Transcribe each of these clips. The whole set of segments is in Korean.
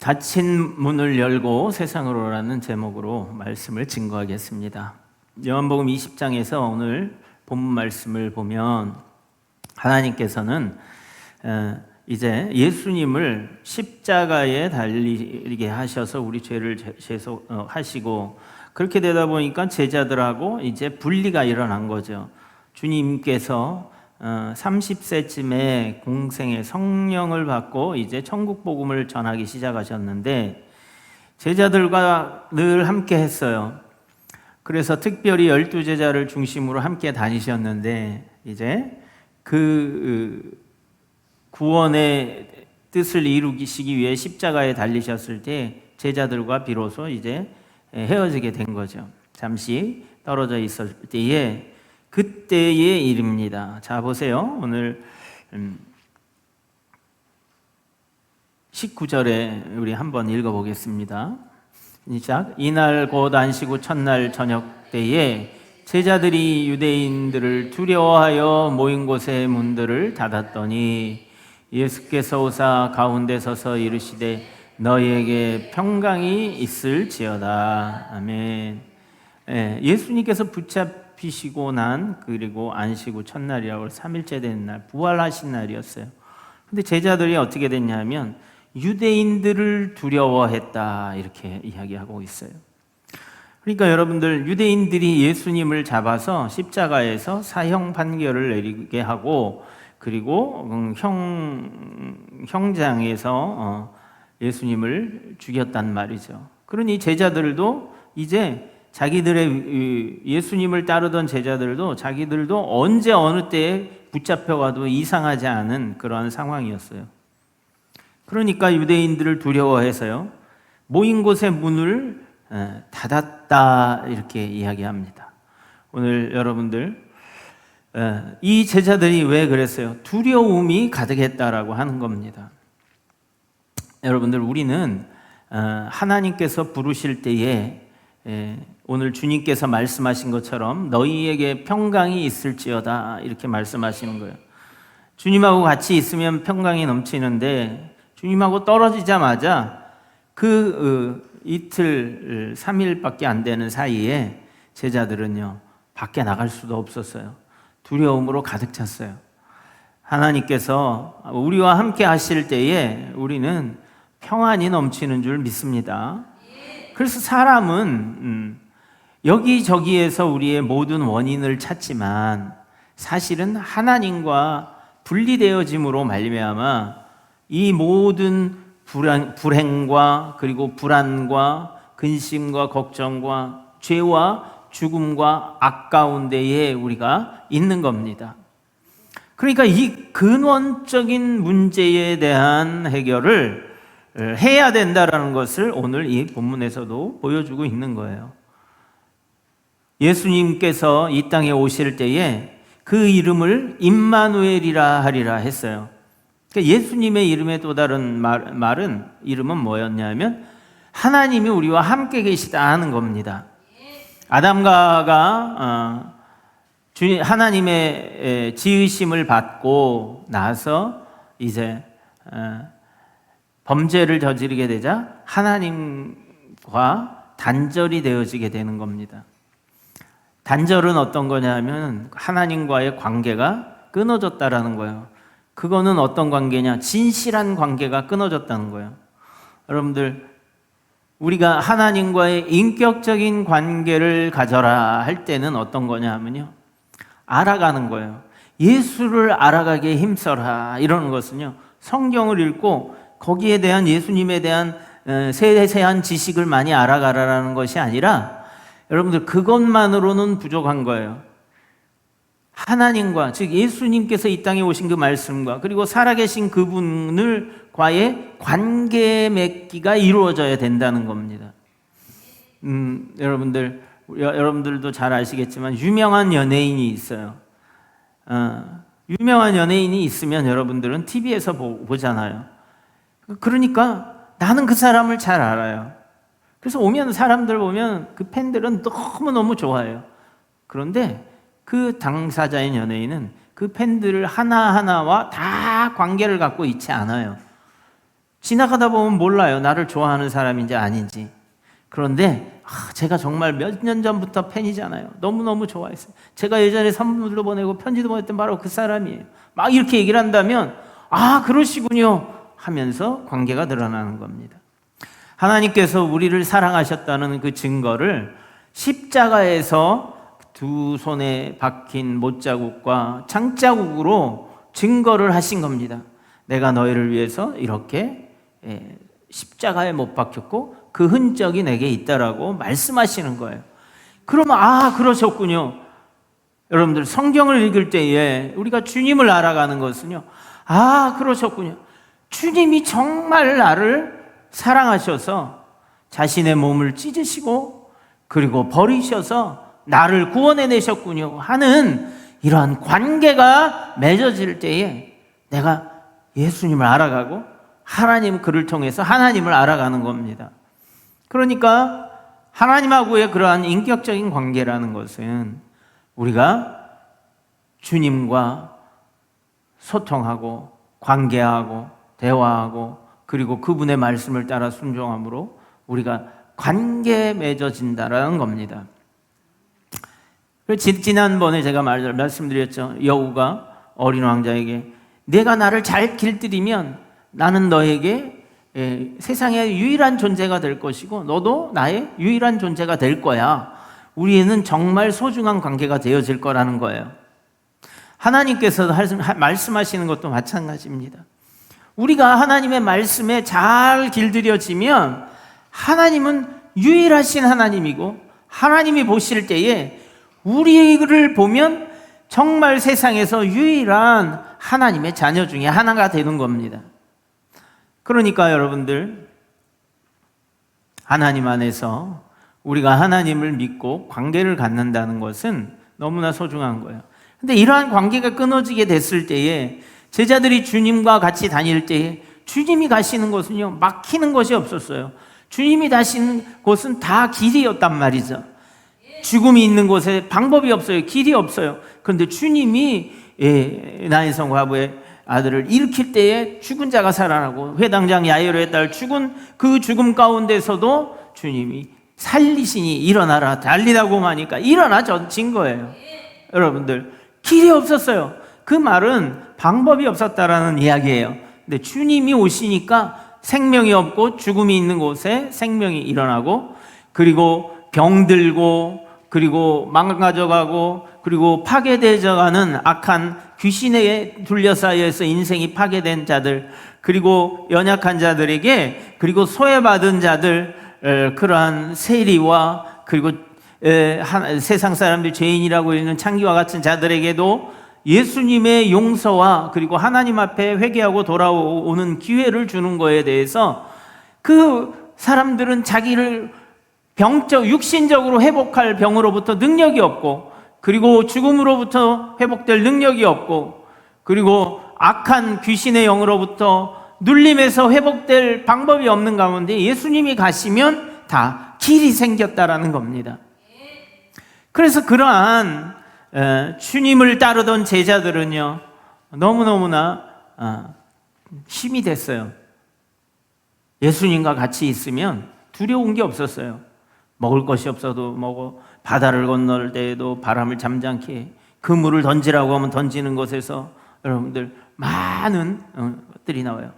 닫힌 문을 열고 세상으로라는 제목으로 말씀을 증거하겠습니다. 요한복음 20장에서 오늘 본문 말씀을 보면 하나님께서는 이제 예수님을 십자가에 달리게 하셔서 우리 죄를 제소하시고, 그렇게 되다 보니까 제자들하고 이제 분리가 일어난 거죠. 주님께서 30세쯤에 공생의 성령을 받고 이제 천국 복음을 전하기 시작하셨는데 제자들과 늘 함께 했어요. 그래서 특별히 12제자를 중심으로 함께 다니셨는데 이제 그 구원의 뜻을 이루시기 위해 십자가에 달리셨을 때 제자들과 비로소 이제 헤어지게 된 거죠. 잠시 떨어져 있을 때에 그때의 일입니다. 자, 보세요. 오늘 19절에 우리 한번 읽어보겠습니다. 시작. 이날 곧 안식 후 첫날 저녁 때에 제자들이 유대인들을 두려워하여 모인 곳의 문들을 닫았더니 예수께서 오사 가운데 서서 이르시되 너희에게 평강이 있을지어다. 아멘. 예수님께서 붙잡히시고 난 그리고 안식 후 첫날이라고 3일째 된 날, 부활하신 날이었어요. 근데 제자들이 어떻게 됐냐면 유대인들을 두려워했다, 이렇게 이야기하고 있어요. 그러니까 여러분들, 유대인들이 예수님을 잡아서 십자가에서 사형 판결을 내리게 하고, 그리고 형장에서 예수님을 죽였단 말이죠. 그러니 제자들도 이제 자기들의 예수님을 따르던 제자들도 자기들도 언제 어느 때에 붙잡혀가도 이상하지 않은 그러한 상황이었어요. 그러니까 유대인들을 두려워해서요, 모인 곳의 문을 닫았다, 이렇게 이야기합니다. 오늘 여러분들, 이 제자들이 왜 그랬어요? 두려움이 가득했다라고 하는 겁니다. 여러분들, 우리는 하나님께서 부르실 때에 오늘 주님께서 말씀하신 것처럼 너희에게 평강이 있을지어다, 이렇게 말씀하시는 거예요. 주님하고 같이 있으면 평강이 넘치는데 주님하고 떨어지자마자 이틀 3일밖에 안 되는 사이에 제자들은요, 밖에 나갈 수도 없었어요. 두려움으로 가득 찼어요. 하나님께서 우리와 함께 하실 때에 우리는 평안이 넘치는 줄 믿습니다. 그래서 사람은 여기저기에서 우리의 모든 원인을 찾지만 사실은 하나님과 분리되어짐으로 말미암아 이 모든 불행과 그리고 불안과 근심과 걱정과 죄와 죽음과 악 가운데에 우리가 있는 겁니다. 그러니까 이 근원적인 문제에 대한 해결을 해야 된다라는 것을 오늘 이 본문에서도 보여주고 있는 거예요. 예수님께서 이 땅에 오실 때에 그 이름을 임마누엘이라 하리라 했어요. 그러니까 예수님의 이름의 또 다른 말은 이름은 뭐였냐면 하나님이 우리와 함께 계시다 하는 겁니다. 아담과가 하나님의 지으심을 받고 나서 이제 범죄를 저지르게 되자 하나님과 단절이 되어지게 되는 겁니다. 단절은 어떤 거냐면 하나님과의 관계가 끊어졌다라는 거예요. 그거는 어떤 관계냐? 진실한 관계가 끊어졌다는 거예요. 여러분들, 우리가 하나님과의 인격적인 관계를 가져라 할 때는 어떤 거냐 하면요, 알아가는 거예요. 예수를 알아가기에 힘써라, 이러는 것은요, 성경을 읽고 거기에 대한 예수님에 대한 세세한 지식을 많이 알아가라라는 것이 아니라 여러분들, 그것만으로는 부족한 거예요. 하나님과, 즉 예수님께서 이 땅에 오신 그 말씀과 그리고 살아계신 그분과의 관계 맺기가 이루어져야 된다는 겁니다. 여러분들도 잘 아시겠지만 유명한 연예인이 있어요. 유명한 연예인이 있으면 여러분들은 TV에서 보잖아요. 그러니까 나는 그 사람을 잘 알아요. 그래서 오면 사람들 보면 그 팬들은 너무너무 좋아해요. 그런데 그 당사자인 연예인은 그 팬들을 하나하나와 다 관계를 갖고 있지 않아요. 지나가다 보면 몰라요. 나를 좋아하는 사람인지 아닌지. 그런데 제가 정말 몇 년 전부터 팬이잖아요. 너무너무 좋아했어요. 제가 예전에 선물도 보내고 편지도 보냈던 바로 그 사람이에요. 막 이렇게 얘기를 한다면 그러시군요 하면서 관계가 늘어나는 겁니다. 하나님께서 우리를 사랑하셨다는 그 증거를 십자가에서 두 손에 박힌 못자국과 창자국으로 증거를 하신 겁니다. 내가 너희를 위해서 이렇게 십자가에 못 박혔고 그 흔적이 내게 있다라고 말씀하시는 거예요. 그러면 그러셨군요. 여러분들 성경을 읽을 때에 우리가 주님을 알아가는 것은요, 그러셨군요. 주님이 정말 나를 사랑하셔서 자신의 몸을 찢으시고 그리고 버리셔서 나를 구원해내셨군요 하는 이러한 관계가 맺어질 때에 내가 예수님을 알아가고 하나님 그를 통해서 하나님을 알아가는 겁니다. 그러니까 하나님하고의 그러한 인격적인 관계라는 것은 우리가 주님과 소통하고 관계하고 대화하고 그리고 그분의 말씀을 따라 순종함으로 우리가 관계에 맺어진다라는 겁니다. 지난번에 제가 말씀드렸죠. 여우가 어린 왕자에게 내가 나를 잘 길들이면 나는 너에게 세상의 유일한 존재가 될 것이고 너도 나의 유일한 존재가 될 거야. 우리는 정말 소중한 관계가 되어질 거라는 거예요. 하나님께서 말씀하시는 것도 마찬가지입니다. 우리가 하나님의 말씀에 잘 길들여지면 하나님은 유일하신 하나님이고 하나님이 보실 때에 우리를 보면 정말 세상에서 유일한 하나님의 자녀 중에 하나가 되는 겁니다. 그러니까 여러분들 하나님 안에서 우리가 하나님을 믿고 관계를 갖는다는 것은 너무나 소중한 거예요. 근데 이러한 관계가 끊어지게 됐을 때에 제자들이 주님과 같이 다닐 때에 주님이 가시는 곳은요 막히는 것이 없었어요. 주님이 가시는 곳은 다 길이었단 말이죠. 죽음이 있는 곳에 방법이 없어요. 길이 없어요. 그런데 주님이 나인성 과부의 아들을 일으킬 때에 죽은 자가 살아나고 회당장 야이로의 딸 죽은 그 죽음 가운데서도 주님이 살리시니 일어나라 달리라고 하니까 일어나진 거예요. 여러분들 길이 없었어요. 그 말은 방법이 없었다라는 이야기예요. 근데 주님이 오시니까 생명이 없고 죽음이 있는 곳에 생명이 일어나고 그리고 병들고 그리고 망가져가고 그리고 파괴되어가는 악한 귀신에 둘러싸여서 인생이 파괴된 자들 그리고 연약한 자들에게 그리고 소외받은 자들 그러한 세리와 그리고 세상 사람들 죄인이라고 있는 창기와 같은 자들에게도 예수님의 용서와 그리고 하나님 앞에 회개하고 돌아오는 기회를 주는 거에 대해서 그 사람들은 자기를 육신적으로 회복할 병으로부터 능력이 없고 그리고 죽음으로부터 회복될 능력이 없고 그리고 악한 귀신의 영으로부터 눌림에서 회복될 방법이 없는 가운데 예수님이 가시면 다 길이 생겼다라는 겁니다. 그래서 그러한 주님을 따르던 제자들은요 너무너무나 힘이 됐어요. 예수님과 같이 있으면 두려운 게 없었어요. 먹을 것이 없어도 바다를 건널 때에도 바람을 잠잠케 해. 그물을 던지라고 하면 던지는 곳에서 여러분들 많은 것들이 나와요.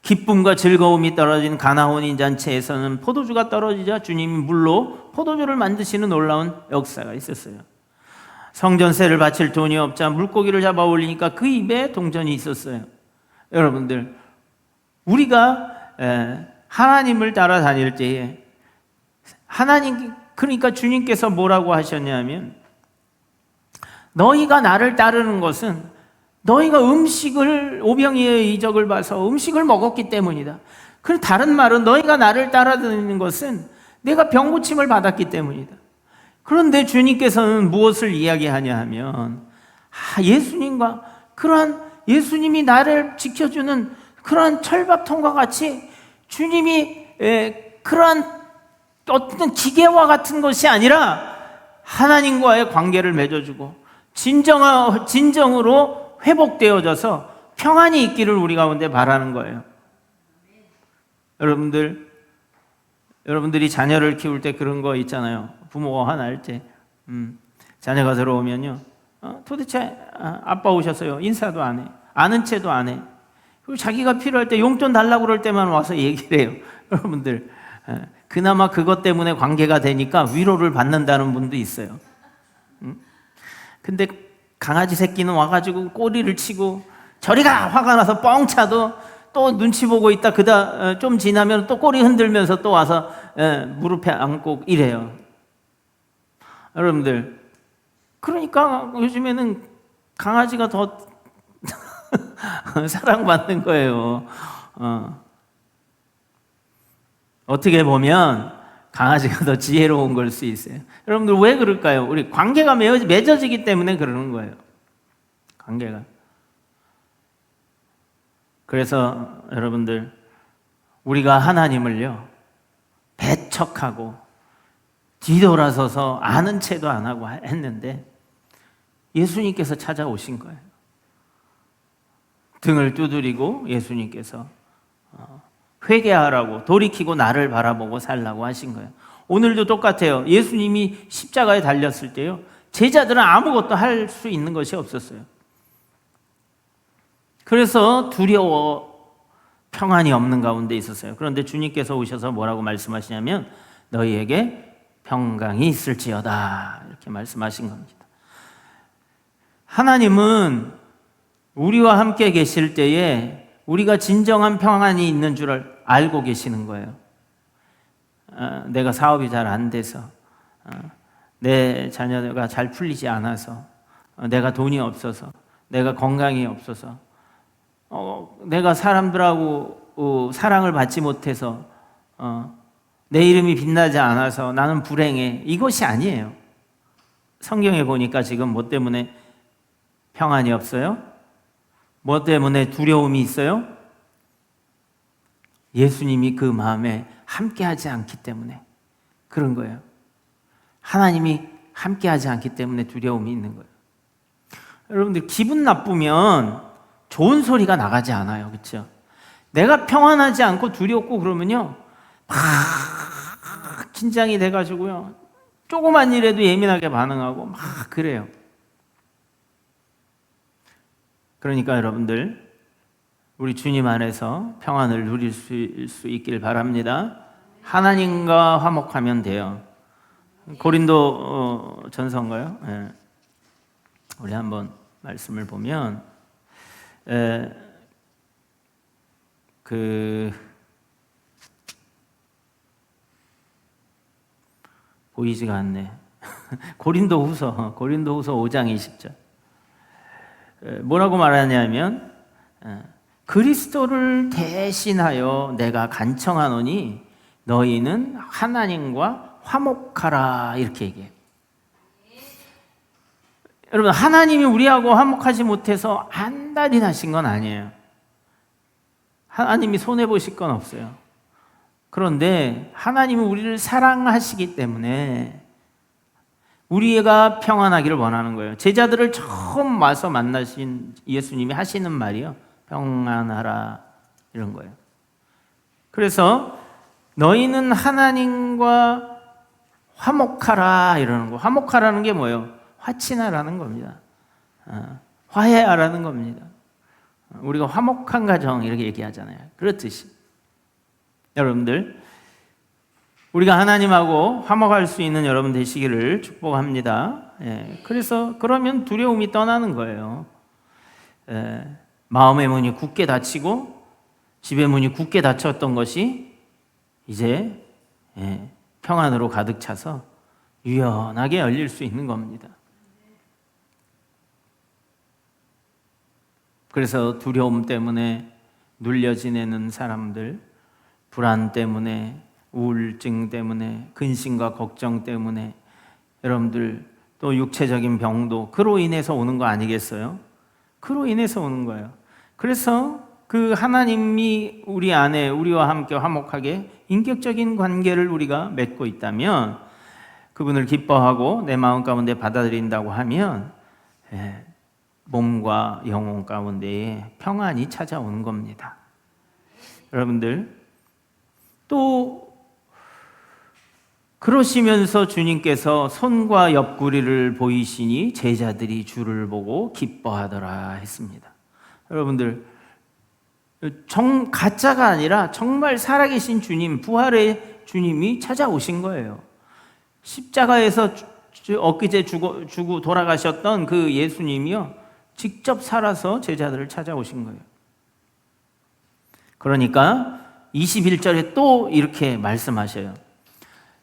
기쁨과 즐거움이 떨어진 가나혼인 잔치에서는 포도주가 떨어지자 주님이 물로 포도주를 만드시는 놀라운 역사가 있었어요. 성전세를 바칠 돈이 없자 물고기를 잡아 올리니까 그 입에 동전이 있었어요. 여러분들 우리가 하나님을 따라다닐 때에 그러니까 주님께서 뭐라고 하셨냐면 너희가 나를 따르는 것은 너희가 오병이어의 이적을 봐서 음식을 먹었기 때문이다. 그 다른 말은 너희가 나를 따라다니는 것은 내가 병고침을 받았기 때문이다. 그런데 주님께서는 무엇을 이야기하냐 하면 예수님과 그러한 예수님이 나를 지켜주는 그러한 철밥통과 같이 주님이 그러한 어떤 기계와 같은 것이 아니라 하나님과의 관계를 맺어주고 진정으로 회복되어져서 평안이 있기를 우리 가운데 바라는 거예요. 여러분들이 자녀를 키울 때 그런 거 있잖아요. 부모가 화날 때 자녀가 들어오면요, 도대체 아빠 오셨어요. 인사도 안 해. 아는 체도 안 해. 그리고 자기가 필요할 때 용돈 달라고 그럴 때만 와서 얘기를 해요. 여러분들, 그나마 그것 때문에 관계가 되니까 위로를 받는다는 분도 있어요. 근데 강아지 새끼는 와가지고 꼬리를 치고 저리가 화가 나서 뻥 차도 또 눈치 보고 있다 좀 지나면 또 꼬리 흔들면서 또 와서 무릎에 앉고 이래요. 여러분들, 그러니까 요즘에는 강아지가 더 사랑받는 거예요. 어떻게 보면 강아지가 더 지혜로운 걸 수 있어요. 여러분들 왜 그럴까요? 우리 관계가 맺어지기 때문에 그러는 거예요. 관계가. 그래서 여러분들, 우리가 하나님을요, 배척하고 뒤돌아서서 아는 체도 안 하고 했는데 예수님께서 찾아오신 거예요. 등을 두드리고 예수님께서 회개하라고, 돌이키고 나를 바라보고 살라고 하신 거예요. 오늘도 똑같아요. 예수님이 십자가에 달렸을 때요, 제자들은 아무것도 할 수 있는 것이 없었어요. 그래서 두려워, 평안이 없는 가운데 있었어요. 그런데 주님께서 오셔서 뭐라고 말씀하시냐면 너희에게 평강이 있을지어다, 이렇게 말씀하신 겁니다. 하나님은 우리와 함께 계실 때에 우리가 진정한 평안이 있는 줄 알고 계시는 거예요. 내가 사업이 잘 안 돼서, 내 자녀가 잘 풀리지 않아서, 내가 돈이 없어서, 내가 건강이 없어서, 내가 사람들하고 사랑을 받지 못해서, 내 이름이 빛나지 않아서 나는 불행해. 이것이 아니에요. 성경에 보니까 지금 뭐 때문에 평안이 없어요? 뭐 때문에 두려움이 있어요? 예수님이 그 마음에 함께하지 않기 때문에 그런 거예요. 하나님이 함께하지 않기 때문에 두려움이 있는 거예요. 여러분들, 기분 나쁘면 좋은 소리가 나가지 않아요. 그렇죠? 내가 평안하지 않고 두렵고 그러면요, 막 긴장이 돼가지고요, 조그만 일에도 예민하게 반응하고 막 그래요. 그러니까 여러분들, 우리 주님 안에서 평안을 누릴 수 있길 바랍니다. 하나님과 화목하면 돼요. 고린도 전서인가요? 네. 우리 한번 말씀을 보면 보이지가 않네. 고린도후서 5장 20절. 뭐라고 말하냐면 그리스도를 대신하여 내가 간청하노니 너희는 하나님과 화목하라, 이렇게 얘기해요. 여러분, 하나님이 우리하고 화목하지 못해서 안달이 나신 건 아니에요. 하나님이 손해보실 건 없어요. 그런데 하나님은 우리를 사랑하시기 때문에 우리가 평안하기를 원하는 거예요. 제자들을 처음 와서 만나신 예수님이 하시는 말이요, 평안하라, 이런 거예요. 그래서 너희는 하나님과 화목하라, 이러는 거. 화목하라는 게 뭐예요? 화친하라는 겁니다. 화해하라는 겁니다. 우리가 화목한 가정, 이렇게 얘기하잖아요. 그렇듯이 여러분들, 우리가 하나님하고 화목할 수 있는 여러분 되시기를 축복합니다. 그래서 그러면 두려움이 떠나는 거예요. 마음의 문이 굳게 닫히고 집의 문이 굳게 닫혔던 것이 이제 평안으로 가득 차서 유연하게 열릴 수 있는 겁니다. 그래서 두려움 때문에 눌려 지내는 사람들, 불안 때문에, 우울증 때문에, 근심과 걱정 때문에, 여러분들 또 육체적인 병도 그로 인해서 오는 거 아니겠어요? 그로 인해서 오는 거예요. 그래서 그 하나님이 우리 안에 우리와 함께 화목하게 인격적인 관계를 우리가 맺고 있다면, 그분을 기뻐하고 내 마음 가운데 받아들인다고 하면 몸과 영혼 가운데에 평안이 찾아오는 겁니다. 여러분들, 또 그러시면서 주님께서 손과 옆구리를 보이시니 제자들이 주를 보고 기뻐하더라 했습니다. 여러분들, 가짜가 아니라 정말 살아계신 주님, 부활의 주님이 찾아오신 거예요. 십자가에서 엊그제 죽고 돌아가셨던 그 예수님이요, 직접 살아서 제자들을 찾아오신 거예요. 그러니까 21절에 또 이렇게 말씀하셔요.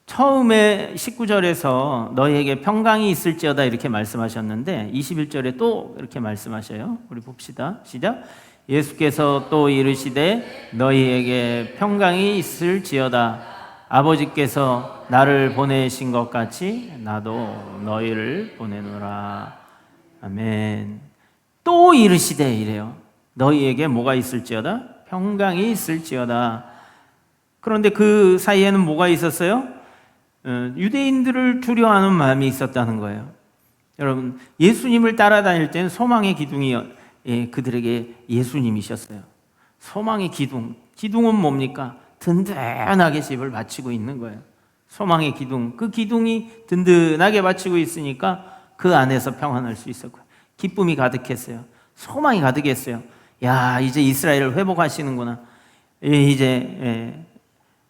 처음에 19절에서 너희에게 평강이 있을지어다 이렇게 말씀하셨는데 21절에 또 이렇게 말씀하셔요. 우리 봅시다. 시작. 예수께서 또 이르시되 너희에게 평강이 있을지어다. 아버지께서 나를 보내신 것 같이 나도 너희를 보내노라. 아멘. 또 이르시되 이래요. 너희에게 뭐가 있을지어다? 평강이 있을지어다. 그런데 그 사이에는 뭐가 있었어요? 유대인들을 두려워하는 마음이 있었다는 거예요. 여러분, 예수님을 따라다닐 때는 소망의 기둥이 그들에게 예수님이셨어요. 소망의 기둥은 뭡니까? 든든하게 집을 바치고 있는 거예요. 소망의 기둥, 그 기둥이 든든하게 바치고 있으니까 그 안에서 평안할 수 있었고요. 기쁨이 가득했어요. 소망이 가득했어요. 야, 이제 이스라엘을 회복하시는구나. 이제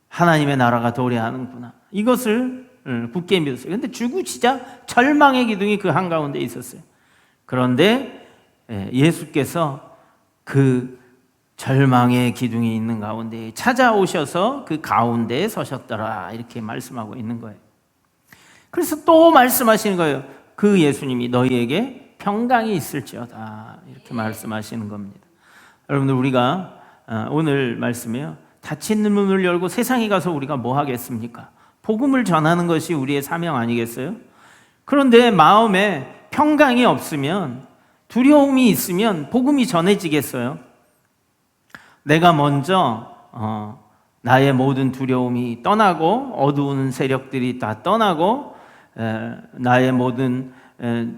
하나님의 나라가 도래하는구나. 이것을 굳게 믿었어요. 그런데 주구지자 절망의 기둥이 그 한가운데 있었어요. 그런데 예수께서 그 절망의 기둥이 있는 가운데 찾아오셔서 그 가운데에 서셨더라 이렇게 말씀하고 있는 거예요. 그래서 또 말씀하시는 거예요. 그 예수님이 너희에게 평강이 있을지어다 이렇게 말씀하시는 겁니다. 여러분들, 우리가 오늘 말씀에요, 닫힌 문을 열고 세상에 가서 우리가 뭐 하겠습니까? 복음을 전하는 것이 우리의 사명 아니겠어요? 그런데 마음에 평강이 없으면, 두려움이 있으면 복음이 전해지겠어요? 내가 먼저 나의 모든 두려움이 떠나고 어두운 세력들이 다 떠나고 나의 모든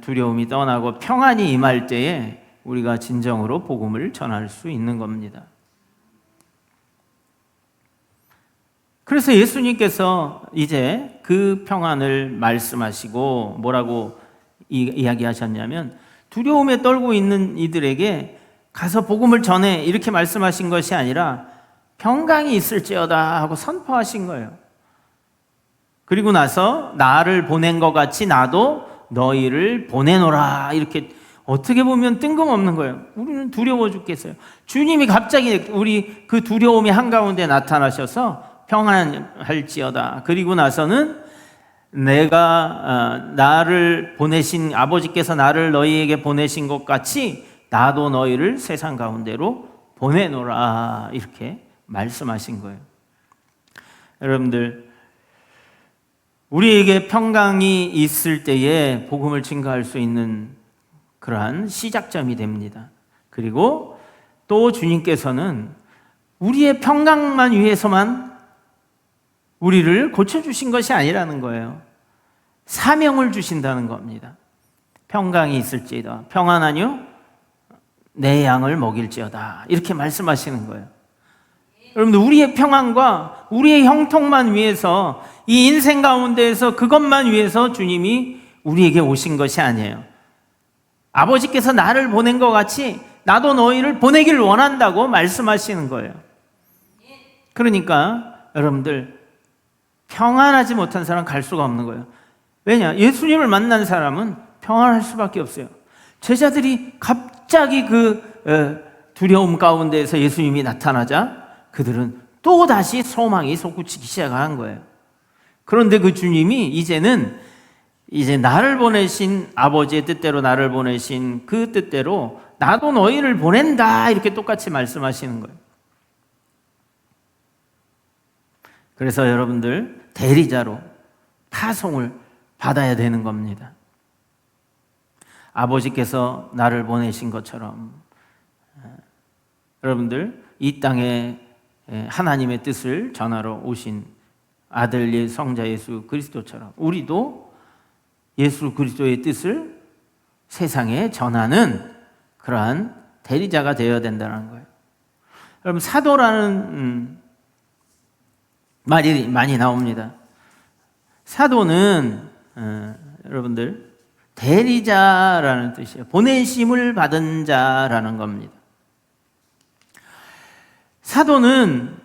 두려움이 떠나고 평안이 임할 때에 우리가 진정으로 복음을 전할 수 있는 겁니다. 그래서 예수님께서 이제 그 평안을 말씀하시고 뭐라고 이야기하셨냐면, 두려움에 떨고 있는 이들에게 가서 복음을 전해 이렇게 말씀하신 것이 아니라 평강이 있을지어다 하고 선포하신 거예요. 그리고 나서 나를 보낸 것 같이 나도 너희를 보내노라 이렇게, 어떻게 보면 뜬금없는 거예요. 우리는 두려워 죽겠어요. 주님이 갑자기 우리 그 두려움이 한가운데 나타나셔서 평안할지어다. 그리고 나서는 내가 나를 보내신, 아버지께서 나를 너희에게 보내신 것 같이 나도 너희를 세상 가운데로 보내노라 이렇게 말씀하신 거예요. 여러분들, 우리에게 평강이 있을 때에 복음을 증거할 수 있는 그러한 시작점이 됩니다. 그리고 또 주님께서는 우리의 평강만 위해서만 우리를 고쳐주신 것이 아니라는 거예요. 사명을 주신다는 겁니다. 평강이 있을지어다. 평안하뇨? 내 양을 먹일지어다. 이렇게 말씀하시는 거예요. 여러분들, 우리의 평안과 우리의 형통만 위해서, 이 인생 가운데에서 그것만 위해서 주님이 우리에게 오신 것이 아니에요. 아버지께서 나를 보낸 것 같이 나도 너희를 보내길 원한다고 말씀하시는 거예요. 그러니까 여러분들, 평안하지 못한 사람 갈 수가 없는 거예요. 왜냐? 예수님을 만난 사람은 평안할 수밖에 없어요. 제자들이 갑자기 그 두려움 가운데에서 예수님이 나타나자 그들은 또다시 소망이 솟구치기 시작한 거예요. 그런데 그 주님이 이제 나를 보내신, 아버지의 뜻대로 나를 보내신 그 뜻대로 나도 너희를 보낸다 이렇게 똑같이 말씀하시는 거예요. 그래서 여러분들, 대리자로 파송을 받아야 되는 겁니다. 아버지께서 나를 보내신 것처럼 여러분들, 이 땅에 하나님의 뜻을 전하러 오신 아들 성자 예수 그리스도처럼 우리도 예수 그리스도의 뜻을 세상에 전하는 그러한 대리자가 되어야 된다는 거예요. 여러분, 사도라는 많이 나옵니다. 사도는 여러분들 대리자라는 뜻이에요. 보내심을 받은 자라는 겁니다. 사도는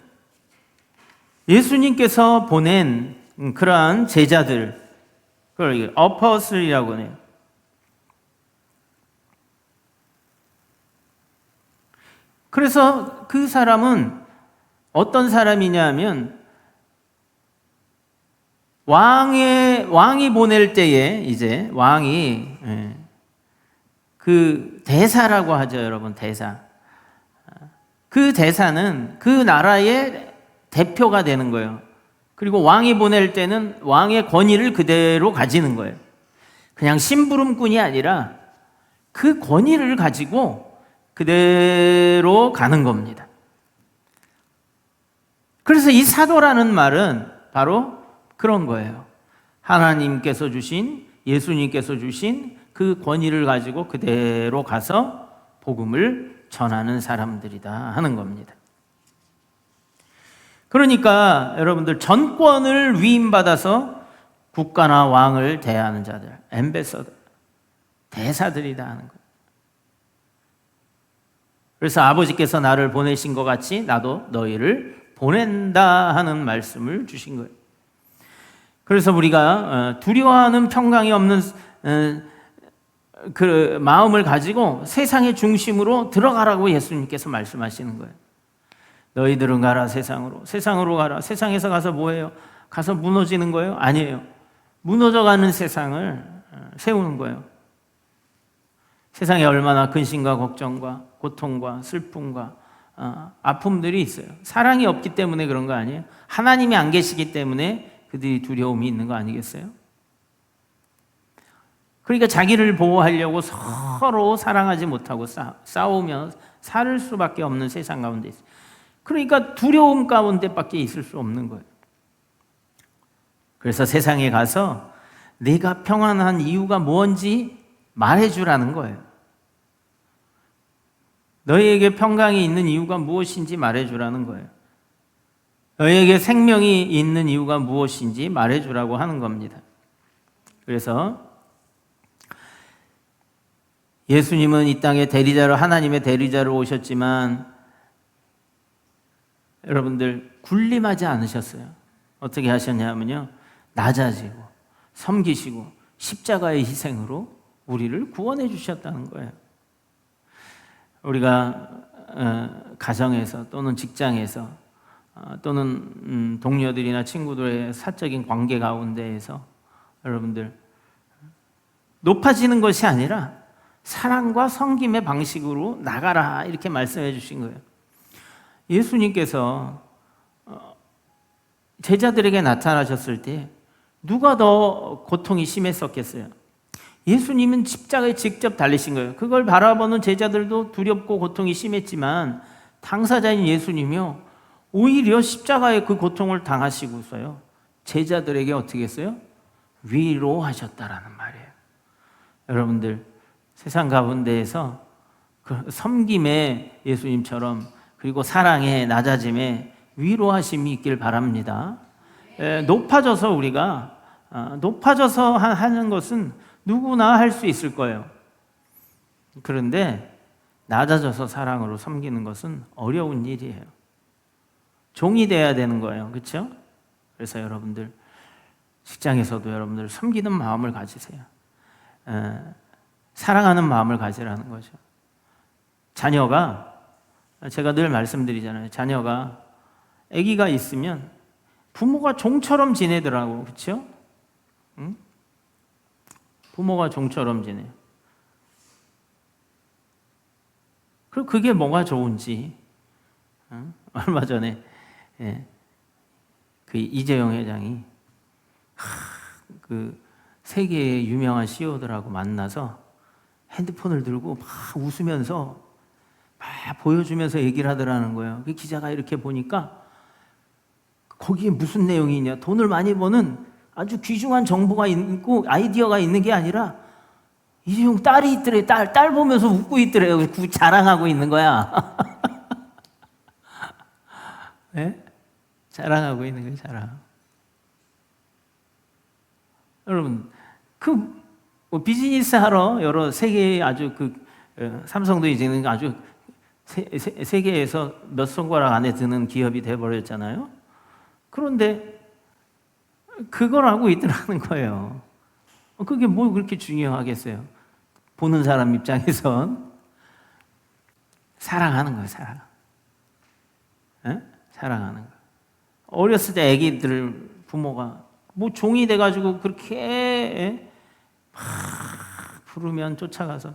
예수님께서 보낸 그러한 제자들, 그걸 어퍼슬이라고 해요. 그래서 그 사람은 어떤 사람이냐면 왕이 보낼 때에 이제 왕이 그 대사라고 하죠, 여러분. 대사. 그 대사는 그 나라의 대표가 되는 거예요. 그리고 왕이 보낼 때는 왕의 권위를 그대로 가지는 거예요. 그냥 심부름꾼이 아니라 그 권위를 가지고 그대로 가는 겁니다. 그래서 이 사도라는 말은 바로 그런 거예요. 하나님께서 주신, 예수님께서 주신 그 권위를 가지고 그대로 가서 복음을 전하는 사람들이다 하는 겁니다. 그러니까 여러분들 전권을 위임받아서 국가나 왕을 대하는 자들, 엠베서더, 대사들이다 하는 거예요. 그래서 아버지께서 나를 보내신 것 같이 나도 너희를 보낸다 하는 말씀을 주신 거예요. 그래서 우리가 두려워하는 평강이 없는 그 마음을 가지고 세상의 중심으로 들어가라고 예수님께서 말씀하시는 거예요. 너희들은 가라, 세상으로 가라. 세상에서 가서 뭐예요? 가서 무너지는 거예요? 아니에요. 무너져가는 세상을 세우는 거예요. 세상에 얼마나 근심과 걱정과 고통과 슬픔과 아픔들이 있어요. 사랑이 없기 때문에 그런 거 아니에요? 하나님이 안 계시기 때문에 그들이 두려움이 있는 거 아니겠어요? 그러니까 자기를 보호하려고 서로 사랑하지 못하고 싸우며 살 수밖에 없는 세상 가운데 있어요. 그러니까 두려움 가운데밖에 있을 수 없는 거예요. 그래서 세상에 가서 내가 평안한 이유가 뭔지 말해주라는 거예요. 너희에게 평강이 있는 이유가 무엇인지 말해주라는 거예요. 너희에게 생명이 있는 이유가 무엇인지 말해주라고 하는 겁니다. 그래서 예수님은 이 땅에 대리자로, 하나님의 대리자로 오셨지만 여러분들 군림하지 않으셨어요. 어떻게 하셨냐면요, 낮아지고 섬기시고 십자가의 희생으로 우리를 구원해 주셨다는 거예요. 우리가 가정에서 또는 직장에서 또는 동료들이나 친구들의 사적인 관계 가운데에서 여러분들 높아지는 것이 아니라 사랑과 섬김의 방식으로 나가라 이렇게 말씀해 주신 거예요. 예수님께서 제자들에게 나타나셨을 때 누가 더 고통이 심했었겠어요? 예수님은 십자가에 직접 달리신 거예요. 그걸 바라보는 제자들도 두렵고 고통이 심했지만 당사자인 예수님이요, 오히려 십자가의 그 고통을 당하시고서요 제자들에게 어떻게 했어요? 위로하셨다라는 말이에요. 여러분들 세상 가운데에서 그 섬김의 예수님처럼, 그리고 사랑의 낮아짐에 위로하심이 있길 바랍니다. 높아져서 우리가 높아져서 하는 것은 누구나 할 수 있을 거예요. 그런데 낮아져서 사랑으로 섬기는 것은 어려운 일이에요. 종이 돼야 되는 거예요. 그렇죠? 그래서 여러분들 직장에서도 여러분들 섬기는 마음을 가지세요. 사랑하는 마음을 가지라는 거죠. 자녀가, 제가 늘 말씀드리잖아요. 자녀가 아기가 있으면 부모가 종처럼 지내더라고. 그렇죠? 응? 부모가 종처럼 지내요. 그리고 그게 뭐가 좋은지 얼마 전에 그 이재용 회장이 그 세계의 유명한 CEO들하고 만나서 핸드폰을 들고 막 웃으면서 막 보여주면서 얘기를 하더라는 거예요. 그 기자가 이렇게 보니까 거기에 무슨 내용이 있냐, 돈을 많이 버는 아주 귀중한 정보가 있고 아이디어가 있는 게 아니라 이재용 딸이 있더래. 딸 보면서 웃고 있더래요. 자랑하고 있는 거야. 네? 자랑하고 있는 거예요, 자랑. 여러분, 비즈니스 하러 여러 세계에 아주 삼성도 이제는 아주 세계에서 몇 손가락 안에 드는 기업이 돼버렸잖아요. 그런데 그걸 하고 있더라는 거예요. 그게 뭐 그렇게 중요하겠어요? 보는 사람 입장에선 사랑하는 거예요, 사랑. 에? 사랑하는 거. 어렸을 때 아기들 부모가 뭐 종이 돼가지고 그렇게 막 부르면 쫓아가서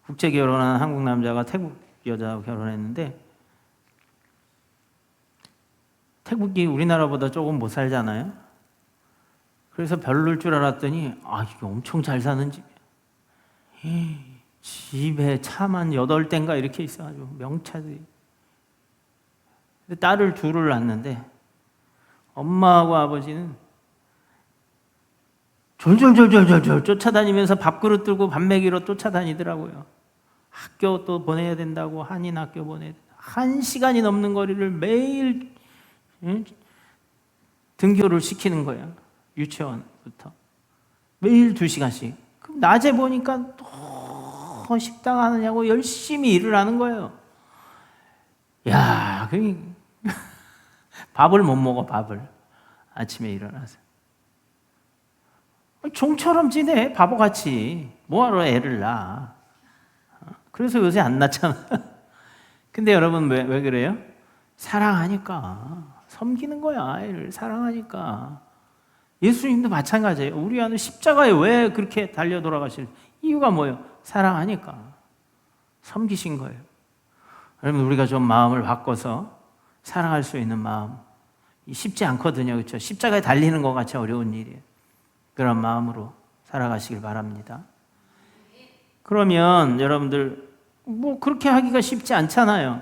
국제 결혼한 한국 남자가 태국 여자하고 결혼했는데 태국이 우리나라보다 조금 못 살잖아요. 그래서 별로일 줄 알았더니 이게 엄청 잘 사는 집이야. 집에 차만 8대인가 이렇게 있어가지고 명차들이. 딸을 둘을 낳았는데 엄마하고 아버지는 졸졸졸졸졸 쫓아다니면서 밥그릇 들고 밥 먹이러 쫓아다니더라고요. 학교 또 보내야 된다고 한인 학교 보내야 된다고 1시간이 넘는 거리를 매일 등교를 시키는 거예요. 유치원부터 매일 2시간씩. 그럼 낮에 보니까 또 식당 하느냐고 열심히 일을 하는 거예요. 야, 밥을 못 먹어, 밥을. 아침에 일어나서. 종처럼 지내, 바보같이. 뭐하러 애를 낳아. 그래서 요새 안 낳잖아. 근데 여러분, 왜 그래요? 사랑하니까. 섬기는 거야, 애를. 사랑하니까. 예수님도 마찬가지예요. 우리 안에 십자가에 왜 그렇게 달려 돌아가실 이유가 뭐예요? 사랑하니까. 섬기신 거예요. 여러분, 우리가 좀 마음을 바꿔서 사랑할 수 있는 마음 쉽지 않거든요, 그렇죠? 십자가에 달리는 것 같이 어려운 일이에요. 그런 마음으로 살아가시길 바랍니다. 그러면 여러분들 뭐 그렇게 하기가 쉽지 않잖아요.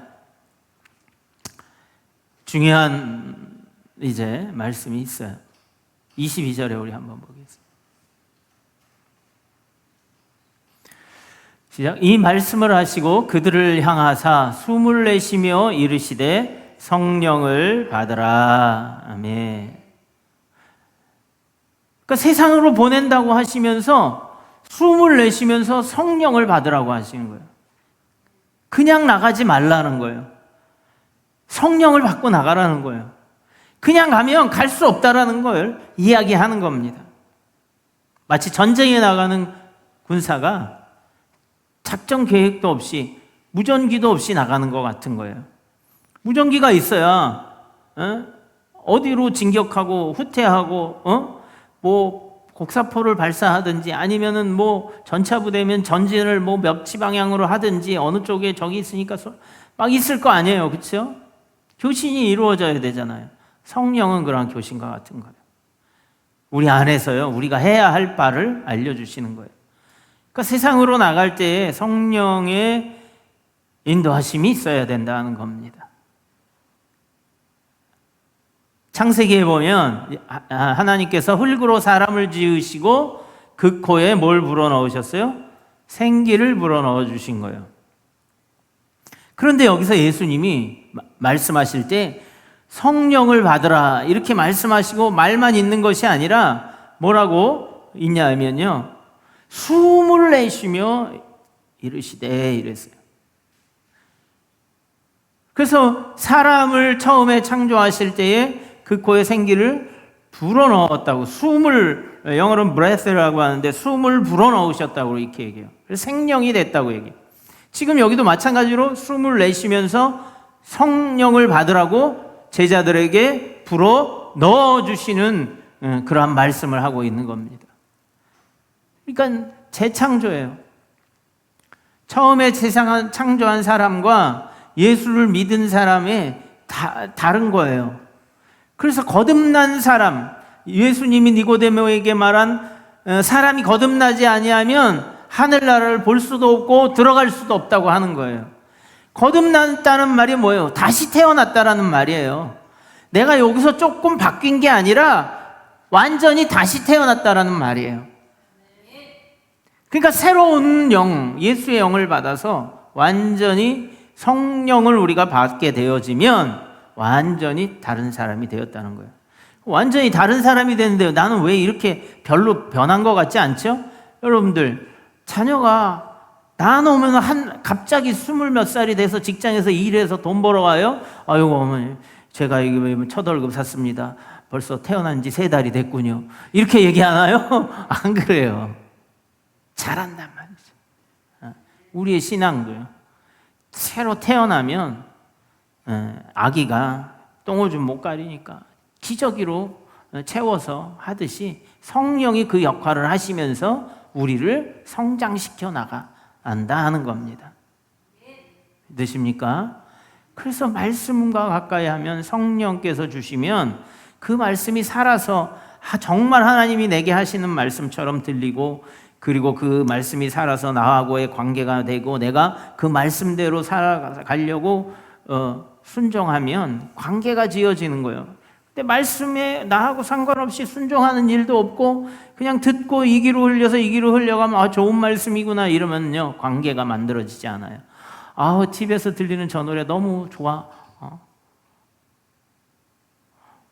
중요한 이제 말씀이 있어요. 22절에 우리 한번 보겠습니다. 시작. 이 말씀을 하시고 그들을 향하사 숨을 내쉬며 이르시되 성령을 받으라. 아멘. 그러니까 세상으로 보낸다고 하시면서 숨을 내쉬면서 성령을 받으라고 하시는 거예요. 그냥 나가지 말라는 거예요. 성령을 받고 나가라는 거예요. 그냥 가면 갈 수 없다라는 걸 이야기하는 겁니다. 마치 전쟁에 나가는 군사가 작전 계획도 없이 무전기도 없이 나가는 것 같은 거예요. 무전기가 있어야 어디로 진격하고 후퇴하고 뭐 곡사포를 발사하든지 아니면은 뭐 전차 부대면 전진을 뭐 몇 치 방향으로 하든지 어느 쪽에 적이 있으니까 막 있을 거 아니에요, 그렇죠? 교신이 이루어져야 되잖아요. 성령은 그런 교신과 같은 거예요. 우리 안에서요, 우리가 해야 할 바를 알려주시는 거예요. 그러니까 세상으로 나갈 때 성령의 인도하심이 있어야 된다는 겁니다. 창세기에 보면 하나님께서 흙으로 사람을 지으시고 그 코에 뭘 불어넣으셨어요? 생기를 불어넣어 주신 거예요. 그런데 여기서 예수님이 말씀하실 때 성령을 받으라 이렇게 말씀하시고 말만 있는 것이 아니라 뭐라고 있냐 하면요, 숨을 내쉬며 이르시되 이랬어요. 그래서 사람을 처음에 창조하실 때에 그 코에 생기를 불어넣었다고, 숨을, 영어로는 breath라고 하는데 숨을 불어넣으셨다고 이렇게 얘기해요. 그래서 생명이 됐다고 얘기해요. 지금 여기도 마찬가지로 숨을 내쉬면서 성령을 받으라고 제자들에게 불어 넣어주시는 그러한 말씀을 하고 있는 겁니다. 그러니까 재창조예요. 처음에 세상을 창조한 사람과 예수를 믿은 사람의 다른 거예요. 그래서 거듭난 사람, 예수님이 니고데모에게 말한 사람이 거듭나지 아니하면 하늘나라를 볼 수도 없고 들어갈 수도 없다고 하는 거예요. 거듭났다는 말이 뭐예요? 다시 태어났다라는 말이에요. 내가 여기서 조금 바뀐 게 아니라 완전히 다시 태어났다라는 말이에요. 그러니까 새로운 영, 예수의 영을 받아서 완전히 성령을 우리가 받게 되어지면 완전히 다른 사람이 되었다는 거예요. 완전히 다른 사람이 되는데 나는 왜 이렇게 별로 변한 것 같지 않죠? 여러분들, 자녀가 낳아놓으면 갑자기 20몇 살이 돼서 직장에서 일해서 돈 벌어와요. 아이고 어머니, 제가 이거 첫 월급 샀습니다. 벌써 태어난 지 3달이 됐군요. 이렇게 얘기하나요? 안 그래요. 잘한단 말이죠. 우리의 신앙도요. 새로 태어나면 아기가 똥을 좀 못 가리니까 기저귀로 채워서 하듯이 성령이 그 역할을 하시면서 우리를 성장시켜 나간다 하는 겁니다. 믿으십니까? 그래서 말씀과 가까이 하면 성령께서 주시면 그 말씀이 살아서 정말 하나님이 내게 하시는 말씀처럼 들리고, 그리고 그 말씀이 살아서 나하고의 관계가 되고 내가 그 말씀대로 살아가려고 순종하면 관계가 지어지는 거예요. 근데 말씀에 나하고 상관없이 순종하는 일도 없고 그냥 듣고 이 귀로 흘려서 이 귀로 흘려가면 좋은 말씀이구나 이러면요, 관계가 만들어지지 않아요. TV에서 들리는 저 노래 너무 좋아.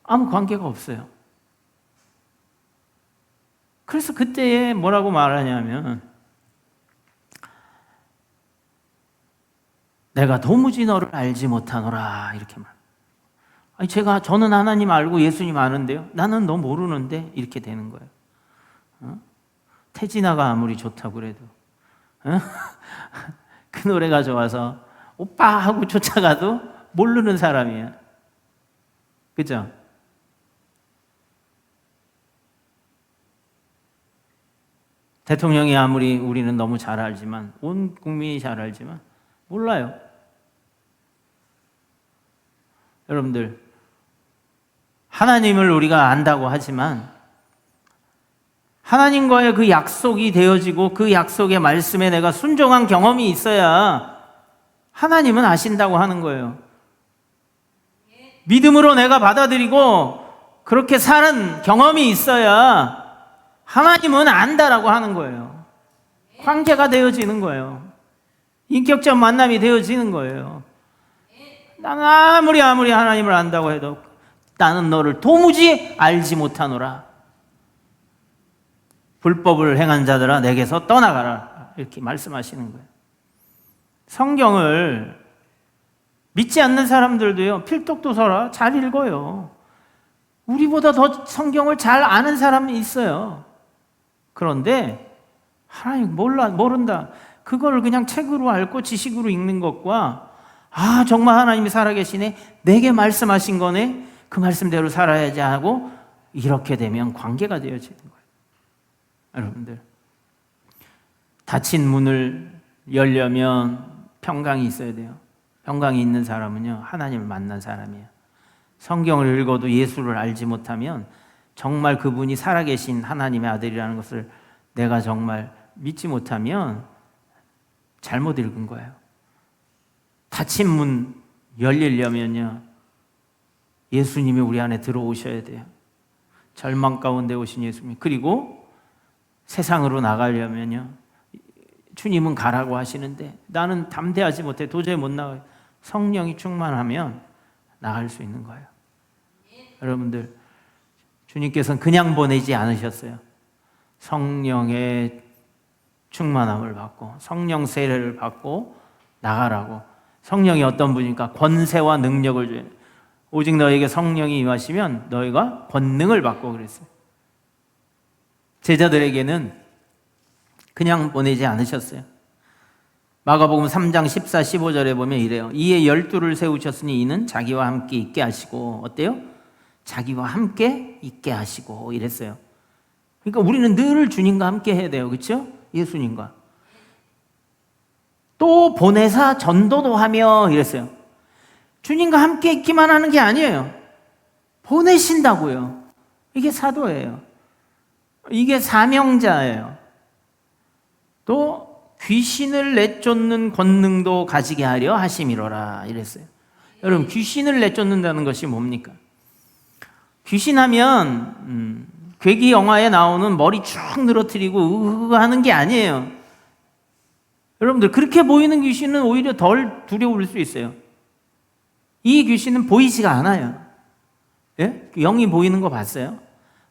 아무 관계가 없어요. 그래서 그때에 뭐라고 말하냐면, 내가 도무지 너를 알지 못하노라 이렇게 말. 저는 하나님 알고 예수님 아는데요, 나는 너 모르는데 이렇게 되는 거예요. 태진아가 아무리 좋다고 그래도 그 노래가 좋아서 오빠 하고 쫓아가도 모르는 사람이야. 그죠? 대통령이 아무리 우리는 너무 잘 알지만, 온 국민이 잘 알지만 몰라요. 여러분들, 하나님을 우리가 안다고 하지만 하나님과의 그 약속이 되어지고 그 약속의 말씀에 내가 순종한 경험이 있어야 하나님은 아신다고 하는 거예요. 믿음으로 내가 받아들이고 그렇게 사는 경험이 있어야 하나님은 안다라고 하는 거예요. 관계가 되어지는 거예요. 인격적 만남이 되어지는 거예요. 나는 아무리 하나님을 안다고 해도 나는 너를 도무지 알지 못하노라. 불법을 행한 자들아 내게서 떠나가라. 이렇게 말씀하시는 거예요. 성경을 믿지 않는 사람들도요, 필독도서라 잘 읽어요. 우리보다 더 성경을 잘 아는 사람이 있어요. 그런데 하나님 모른다. 그걸 그냥 책으로 앓고 지식으로 읽는 것과 정말 하나님이 살아계시네, 내게 말씀하신 거네, 그 말씀대로 살아야지 하고 이렇게 되면 관계가 되어지는 거예요. 여러분들, 닫힌 문을 열려면 평강이 있어야 돼요. 평강이 있는 사람은요, 하나님을 만난 사람이에요. 성경을 읽어도 예수를 알지 못하면 정말 그분이 살아계신 하나님의 아들이라는 것을 내가 정말 믿지 못하면 잘못 읽은 거예요. 닫힌 문 열리려면요, 예수님이 우리 안에 들어오셔야 돼요. 절망 가운데 오신 예수님. 그리고 세상으로 나가려면요, 주님은 가라고 하시는데 나는 담대하지 못해 도저히 못 나가요. 성령이 충만하면 나갈 수 있는 거예요. 여러분들, 주님께서는 그냥 보내지 않으셨어요. 성령의 충만함을 받고 성령 세례를 받고 나가라고. 성령이 어떤 분입니까? 권세와 능력을 줘요. 오직 너에게 성령이 임하시면 너희가 권능을 받고 그랬어요. 제자들에게는 그냥 보내지 않으셨어요. 마가복음 3장 14, 15절에 보면 이래요. 이에 12를 세우셨으니 이는 자기와 함께 있게 하시고, 어때요? 자기와 함께 있게 하시고 이랬어요. 그러니까 우리는 늘 주님과 함께 해야 돼요. 그렇죠? 예수님과. 또 보내사 전도도 하며 이랬어요. 주님과 함께 있기만 하는 게 아니에요. 보내신다고요. 이게 사도예요. 이게 사명자예요. 또 귀신을 내쫓는 권능도 가지게 하려 하심이로라 이랬어요. 여러분, 귀신을 내쫓는다는 것이 뭡니까? 귀신하면 괴기 영화에 나오는 머리 쭉 늘어뜨리고 하는 게 아니에요. 여러분들 그렇게 보이는 귀신은 오히려 덜 두려울 수 있어요. 이 귀신은 보이지가 않아요. 예? 영이 보이는 거 봤어요?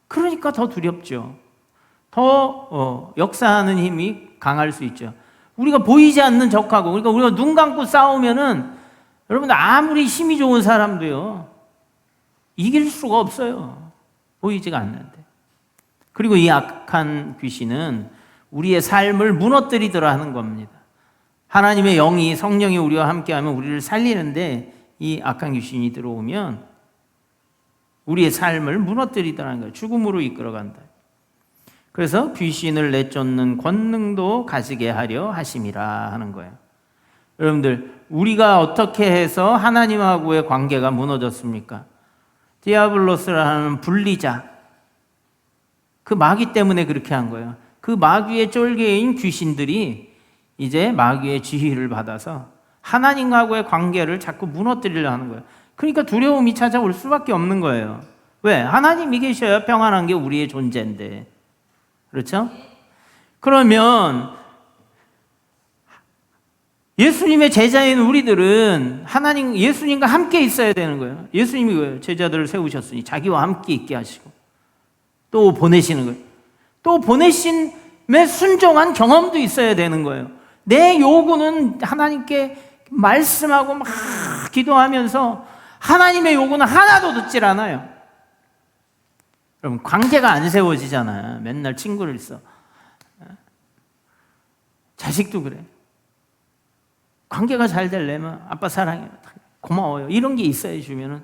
그러니까 더 두렵죠. 더 역사하는 힘이 강할 수 있죠. 우리가 보이지 않는 적하고, 그러니까 우리가 눈 감고 싸우면은 여러분들 아무리 힘이 좋은 사람도요 이길 수가 없어요. 보이지가 않는데. 그리고 이 악한 귀신은 우리의 삶을 무너뜨리더라 하는 겁니다. 하나님의 영이, 성령이 우리와 함께하면 우리를 살리는데 이 악한 귀신이 들어오면 우리의 삶을 무너뜨리더라는 거예요. 죽음으로 이끌어간다. 그래서 귀신을 내쫓는 권능도 가지게 하려 하심이라 하는 거예요. 여러분들, 우리가 어떻게 해서 하나님하고의 관계가 무너졌습니까? 디아블로스라는 분리자, 그 마귀 때문에 그렇게 한 거예요. 그 마귀의 쫄개인 귀신들이 이제 마귀의 지휘를 받아서 하나님하고의 관계를 자꾸 무너뜨리려 하는 거예요. 그러니까 두려움이 찾아올 수밖에 없는 거예요. 왜? 하나님이 계셔야 평안한 게 우리의 존재인데. 그렇죠? 그러면 예수님의 제자인 우리들은 예수님과 함께 있어야 되는 거예요. 예수님이 제자들을 세우셨으니 자기와 함께 있게 하시고 또 보내시는 거예요. 또 보내심에 순종한 경험도 있어야 되는 거예요. 내 요구는 하나님께 말씀하고 막 기도하면서 하나님의 요구는 하나도 듣질 않아요. 여러분, 관계가 안 세워지잖아요. 맨날 친구를 써. 자식도 그래. 관계가 잘 되려면 아빠 사랑해요, 고마워요, 이런 게 있어야 주면은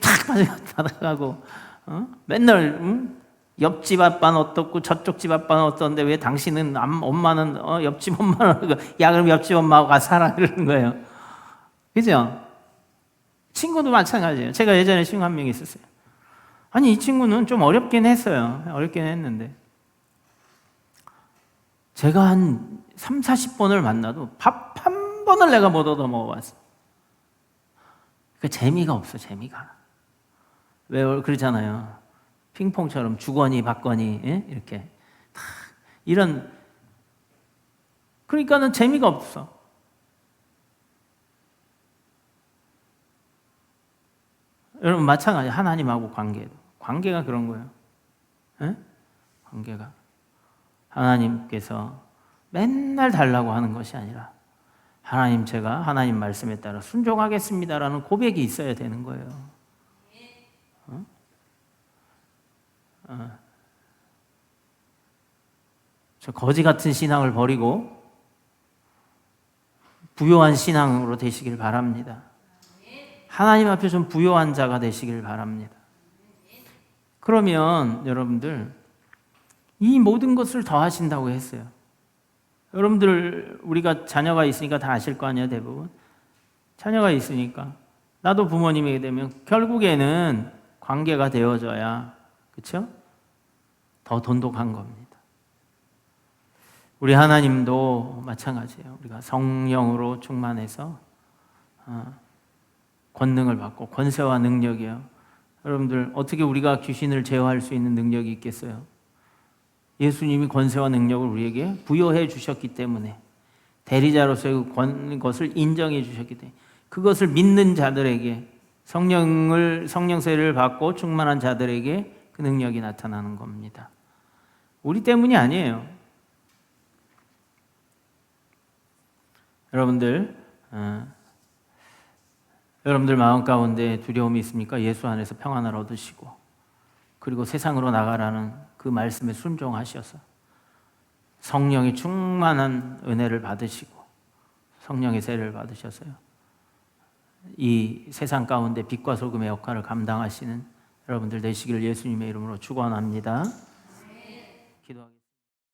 탁 받아가고 맨날 옆집 아빠는 어떻고 저쪽 집 아빠는 어떤데 왜 당신은 엄마는 옆집 엄마는 야 그럼 옆집 엄마하고 가서 살아 그러는 거예요. 그죠? 친구도 마찬가지예요. 제가 예전에 친구 한 명 있었어요. 아니 이 친구는 좀 어렵긴 했어요. 어렵긴 했는데 제가 한 3, 40번을 만나도 밥 한 번을 내가 못 얻어 먹어봤어. 그 재미가 없어. 재미가. 왜 그러잖아요. 핑퐁처럼 주거니 받거니, 예? 이렇게 이런. 그러니까는 재미가 없어. 여러분 마찬가지. 하나님하고 관계가 그런 거예요. 예? 관계가 하나님께서 맨날 달라고 하는 것이 아니라 하나님, 제가 하나님 말씀에 따라 순종하겠습니다라는 고백이 있어야 되는 거예요. 저 거지 같은 신앙을 버리고 부요한 신앙으로 되시길 바랍니다. 하나님 앞에 좀 부요한 자가 되시길 바랍니다. 그러면 여러분들 이 모든 것을 더하신다고 했어요. 여러분들 우리가 자녀가 있으니까 다 아실 거 아니에요. 대부분 자녀가 있으니까 나도 부모님이 되면 결국에는 관계가 되어져야, 그렇죠? 더 돈독한 겁니다. 우리 하나님도 마찬가지예요. 우리가 성령으로 충만해서 권능을 받고 권세와 능력이요. 여러분들 어떻게 우리가 귀신을 제어할 수 있는 능력이 있겠어요? 예수님이 권세와 능력을 우리에게 부여해 주셨기 때문에, 대리자로서의 것을 인정해 주셨기 때문에, 그것을 믿는 자들에게, 성령세를 받고 충만한 자들에게 그 능력이 나타나는 겁니다. 우리 때문이 아니에요. 여러분들 마음 가운데 두려움이 있습니까? 예수 안에서 평안을 얻으시고 그리고 세상으로 나가라는 그 말씀에 순종하셔서 성령이 충만한 은혜를 받으시고 성령의 세례를 받으셔서요, 이 세상 가운데 빛과 소금의 역할을 감당하시는 여러분들 되시기를 예수님의 이름으로 축원합니다.